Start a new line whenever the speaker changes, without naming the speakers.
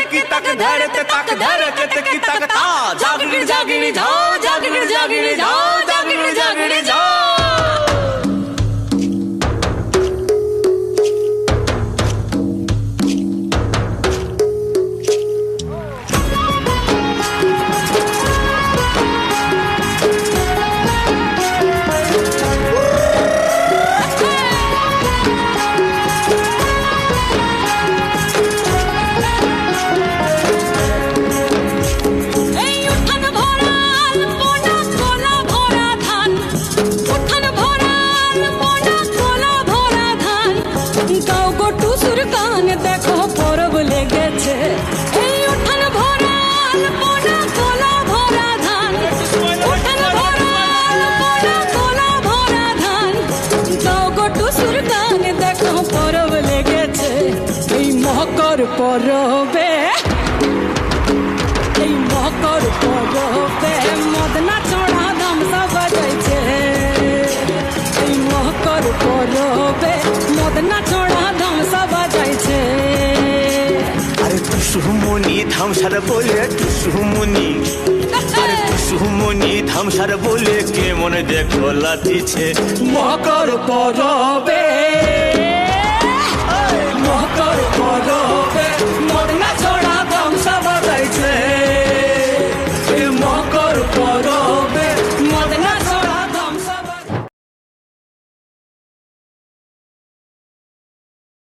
की तक धरते तक धरते की तक ता जागिर जागिर जाओ जागिर जागिर जाओ जागिर जागिर जाओ
পরবে এই মকর পরবে মদনা চড়া ধামসা বাজাইছে এই মকর পরবে মদনা চড়া ধামসা বাজাইছে
আরে টুসুমনি ধামসার বলে টুসুমনি আরে টুসুমনি ধামসার বলে কে মনে দেখো লাতিছে
মকর পরবে